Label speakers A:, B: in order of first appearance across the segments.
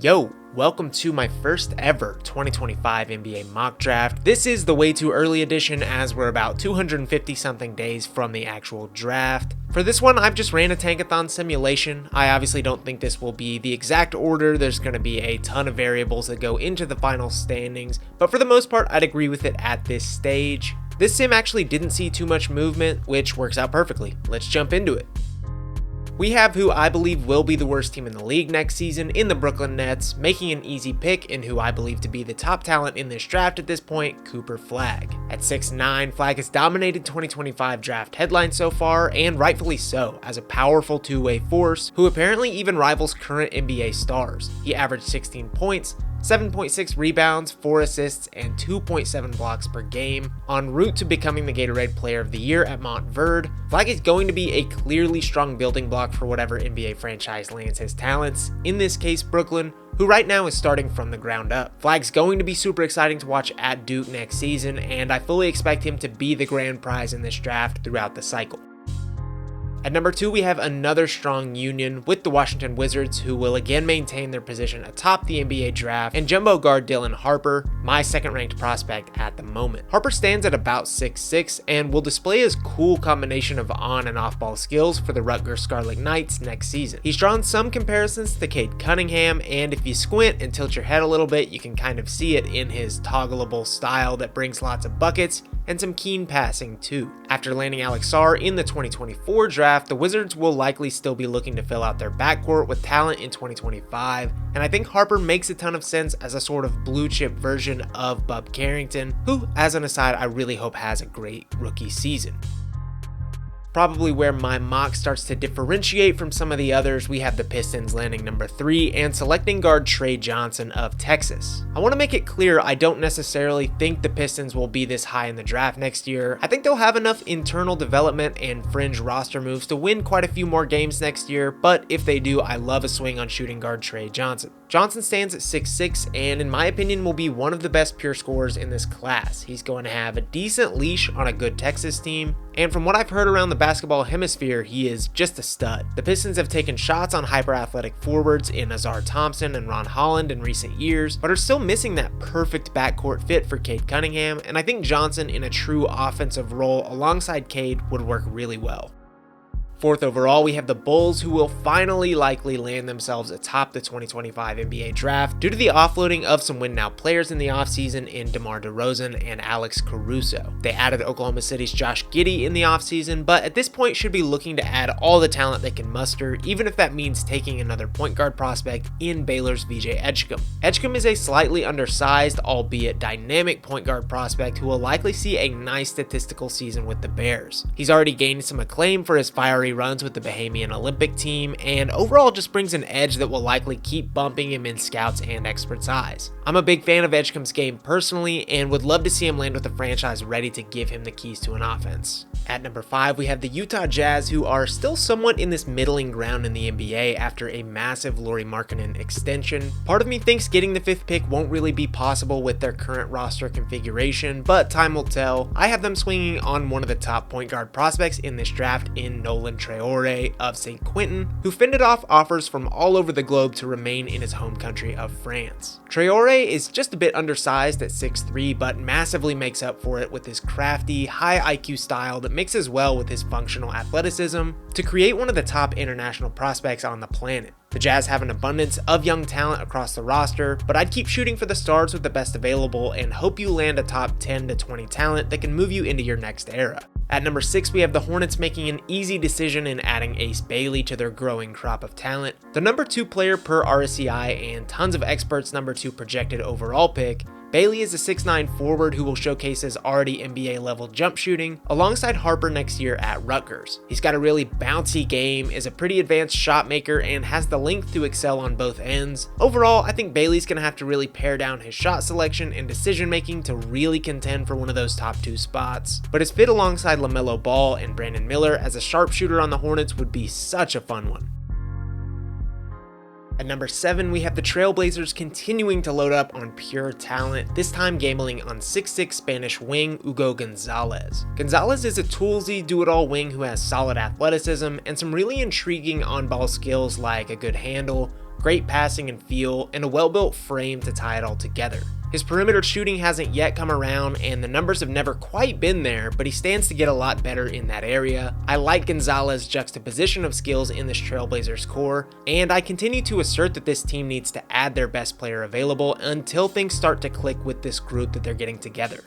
A: Yo, welcome to my first ever 2025 NBA mock draft. This is the way too early edition as we're about 250 something days from the actual draft. For this one, I've just ran a tankathon simulation. I obviously don't think this will be the exact order. There's going to be a ton of variables that go into the final standings, but for the most part, I'd agree with it at this stage. This sim actually didn't see too much movement, which works out perfectly. Let's jump into it. We have who I believe will be the worst team in the league next season in the Brooklyn Nets, making an easy pick in who I believe to be the top talent in this draft at this point, Cooper Flagg. At 6'9", Flagg has dominated 2025 draft headlines so far, and rightfully so, as a powerful two-way force who apparently even rivals current NBA stars. He averaged 16 points, 7.6 rebounds, 4 assists, and 2.7 blocks per game. En route to becoming the Gatorade Player of the Year at Montverde, Flagg is going to be a clearly strong building block for whatever NBA franchise lands his talents, in this case Brooklyn, who right now is starting from the ground up. Flagg's going to be super exciting to watch at Duke next season, and I fully expect him to be the grand prize in this draft throughout the cycle. At number 2, we have another strong union with the Washington Wizards, who will again maintain their position atop the NBA draft, and jumbo guard Dylan Harper, my second-ranked prospect at the moment. Harper stands at about 6'6", and will display his cool combination of on- and off-ball skills for the Rutgers Scarlet Knights next season. He's drawn some comparisons to Cade Cunningham, and if you squint and tilt your head a little bit, you can kind of see it in his toggleable style that brings lots of buckets, and some keen passing too. After landing Alex Sarr in the 2024 draft, the Wizards will likely still be looking to fill out their backcourt with talent in 2025, and I think Harper makes a ton of sense as a sort of blue chip version of Bub Carrington, who, as an aside, I really hope has a great rookie season. Probably where my mock starts to differentiate from some of the others, we have the Pistons landing number 3 and selecting guard Trey Johnson of Texas. I want to make it clear I don't necessarily think the Pistons will be this high in the draft next year. I think they'll have enough internal development and fringe roster moves to win quite a few more games next year, but if they do, I love a swing on shooting guard Trey Johnson. Johnson stands at 6'6", and in my opinion will be one of the best pure scorers in this class. He's going to have a decent leash on a good Texas team, and from what I've heard around the basketball hemisphere, he is just a stud. The Pistons have taken shots on hyper-athletic forwards in Azar Thompson and Ron Holland in recent years, but are still missing that perfect backcourt fit for Cade Cunningham, and I think Johnson in a true offensive role alongside Cade would work really well. 4th overall, we have the Bulls, who will finally likely land themselves atop the 2025 NBA draft due to the offloading of some win-now players in the offseason in DeMar DeRozan and Alex Caruso. They added Oklahoma City's Josh Giddey in the offseason, but at this point should be looking to add all the talent they can muster, even if that means taking another point guard prospect in Baylor's VJ Edgecombe. Edgecombe is a slightly undersized, albeit dynamic point guard prospect who will likely see a nice statistical season with the Bears. He's already gained some acclaim for his fiery runs with the Bahamian Olympic team, and overall just brings an edge that will likely keep bumping him in scouts and experts' eyes. I'm a big fan of Edgecombe's game personally, and would love to see him land with a franchise ready to give him the keys to an offense. At number 5, we have the Utah Jazz, who are still somewhat in this middling ground in the NBA after a massive Lauri Markkanen extension. Part of me thinks getting the 5th pick won't really be possible with their current roster configuration, but time will tell. I have them swinging on one of the top point guard prospects in this draft in Nolan Traore of St. Quentin, who fended off offers from all over the globe to remain in his home country of France. Traore is just a bit undersized at 6'3", but massively makes up for it with his crafty, high IQ style that mixes well with his functional athleticism to create one of the top international prospects on the planet. The Jazz have an abundance of young talent across the roster, but I'd keep shooting for the stars with the best available and hope you land a top 10 to 20 talent that can move you into your next era. At number 6, we have the Hornets making an easy decision in adding Ace Bailey to their growing crop of talent. The number 2 player per RSCI and tons of experts' number 2 projected overall pick, Bailey is a 6'9" forward who will showcase his already NBA level jump shooting alongside Harper next year at Rutgers. He's got a really bouncy game, is a pretty advanced shot maker, and has the length to excel on both ends. Overall, I think Bailey's going to have to really pare down his shot selection and decision making to really contend for one of those top 2 spots. But his fit alongside LaMelo Ball and Brandon Miller as a sharpshooter on the Hornets would be such a fun one. At number 7, we have the Trailblazers continuing to load up on pure talent, this time gambling on 6'6" Spanish wing Hugo Gonzalez. Gonzalez is a toolsy, do-it-all wing who has solid athleticism and some really intriguing on-ball skills like a good handle, great passing and feel, and a well-built frame to tie it all together. His perimeter shooting hasn't yet come around, and the numbers have never quite been there, but he stands to get a lot better in that area. I like Gonzalez's juxtaposition of skills in this Trailblazers core, and I continue to assert that this team needs to add their best player available until things start to click with this group that they're getting together.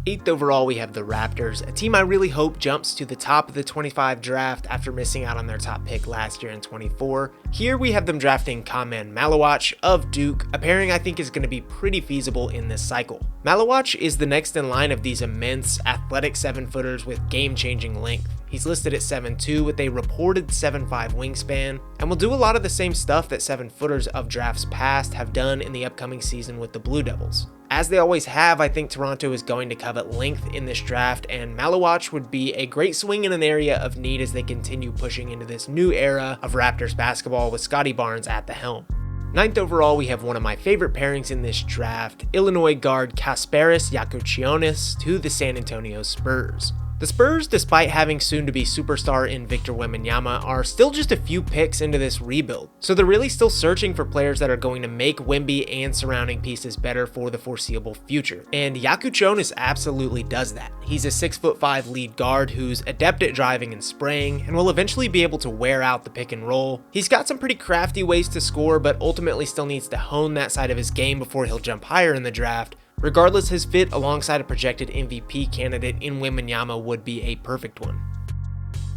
A: 8th overall, we have the Raptors, a team I really hope jumps to the top of the 25 draft after missing out on their top pick last year in 24. Here we have them drafting Kamen Malawach of Duke, a pairing I think is going to be pretty feasible in this cycle. Malawach is the next in line of these immense, athletic 7-footers with game-changing length. He's listed at 7'2" with a reported 7'5" wingspan, and will do a lot of the same stuff that 7-footers of drafts past have done in the upcoming season with the Blue Devils. As they always have, I think Toronto is going to covet length in this draft, and Malawach would be a great swing in an area of need as they continue pushing into this new era of Raptors basketball with Scotty Barnes at the helm. 9th overall, we have one of my favorite pairings in this draft, Illinois guard Kasparis Yakuchionis to the San Antonio Spurs. The Spurs, despite having soon-to-be superstar in Victor Wembanyama, are still just a few picks into this rebuild, so they're really still searching for players that are going to make Wemby and surrounding pieces better for the foreseeable future, and Yakuchionis absolutely does that. He's a 6'5" lead guard who's adept at driving and spraying, and will eventually be able to wear out the pick and roll. He's got some pretty crafty ways to score, but ultimately still needs to hone that side of his game before he'll jump higher in the draft. Regardless, his fit alongside a projected MVP candidate in Wembanyama would be a perfect one.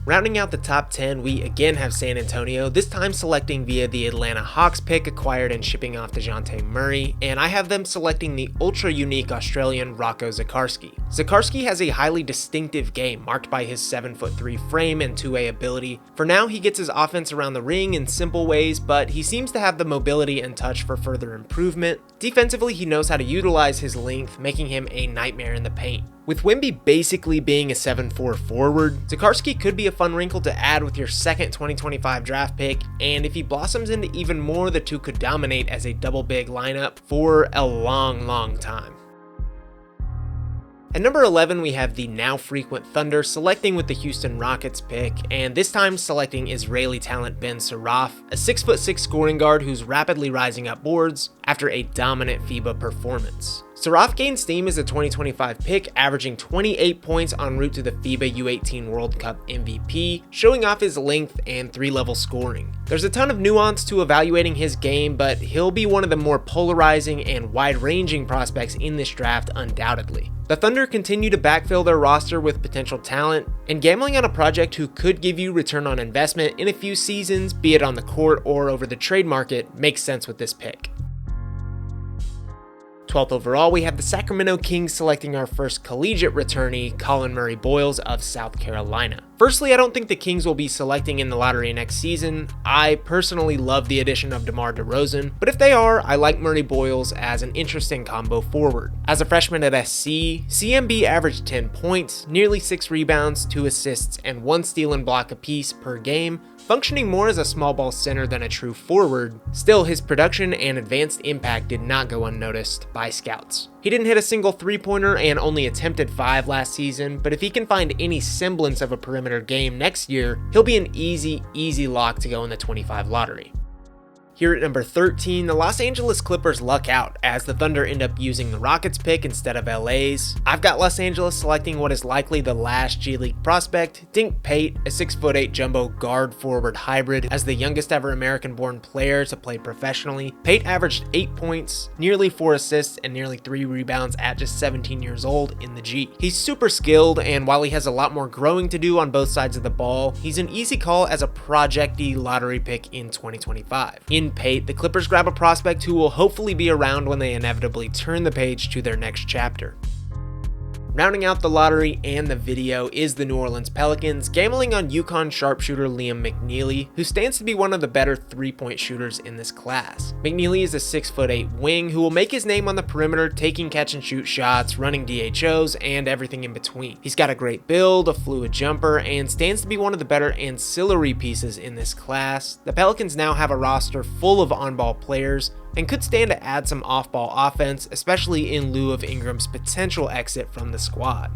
A: Rounding out the top 10, we again have San Antonio, this time selecting via the Atlanta Hawks pick acquired and shipping off DeJounte Murray, and I have them selecting the ultra-unique Australian Rocco Zikarsky. Zikarsky has a highly distinctive game marked by his 7'3" frame and two-way ability. For now, he gets his offense around the ring in simple ways, but he seems to have the mobility and touch for further improvement. Defensively, he knows how to utilize his length, making him a nightmare in the paint. With Wemby basically being a 7'4" forward, Zikarsky could be a fun wrinkle to add with your second 2025 draft pick, and if he blossoms into even more, the two could dominate as a double big lineup for a long time. At number 11, we have the now frequent Thunder selecting with the Houston Rockets pick, and this time selecting Israeli talent Ben Saraf, a 6'6" scoring guard who's rapidly rising up boards after a dominant FIBA performance. Saraf gained steam as a 2025 pick, averaging 28 points en route to the FIBA U18 World Cup MVP, showing off his length and 3-level scoring. There's a ton of nuance to evaluating his game, but he'll be one of the more polarizing and wide-ranging prospects in this draft undoubtedly. The Thunder continue to backfill their roster with potential talent, and gambling on a project who could give you return on investment in a few seasons, be it on the court or over the trade market, makes sense with this pick. 12th overall, we have the Sacramento Kings selecting our first collegiate returnee, Colin Murray Boyles of South Carolina. Firstly, I don't think the Kings will be selecting in the lottery next season. I personally love the addition of DeMar DeRozan, but if they are, I like Murray Boyles as an interesting combo forward. As a freshman at SC, CMB averaged 10 points, nearly 6 rebounds, 2 assists, and 1 steal and block apiece per game, functioning more as a small ball center than a true forward. Still, his production and advanced impact did not go unnoticed by scouts. He didn't hit a single three-pointer and only attempted 5 last season, but if he can find any semblance of a perimeter game next year, he'll be an easy lock to go in the 25 lottery. Here at number 13, the Los Angeles Clippers luck out as the Thunder end up using the Rockets pick instead of LA's. I've got Los Angeles selecting what is likely the last G League prospect, Dink Pate, a 6'8" jumbo guard forward hybrid. As the youngest ever American-born player to play professionally, Pate averaged 8 points, nearly 4 assists, and nearly 3 rebounds at just 17 years old in the G. He's super skilled, and while he has a lot more growing to do on both sides of the ball, he's an easy call as a project-y lottery pick in 2025. In Pate, the Clippers grab a prospect who will hopefully be around when they inevitably turn the page to their next chapter. Rounding out the lottery and the video is the New Orleans Pelicans, gambling on UConn sharpshooter Liam McNeely, who stands to be one of the better three-point shooters in this class. McNeely is a 6'8" wing who will make his name on the perimeter, taking catch-and-shoot shots, running DHOs, and everything in between. He's got a great build, a fluid jumper, and stands to be one of the better ancillary pieces in this class. The Pelicans now have a roster full of on-ball players, and could stand to add some off-ball offense, especially in lieu of Ingram's potential exit from the squad.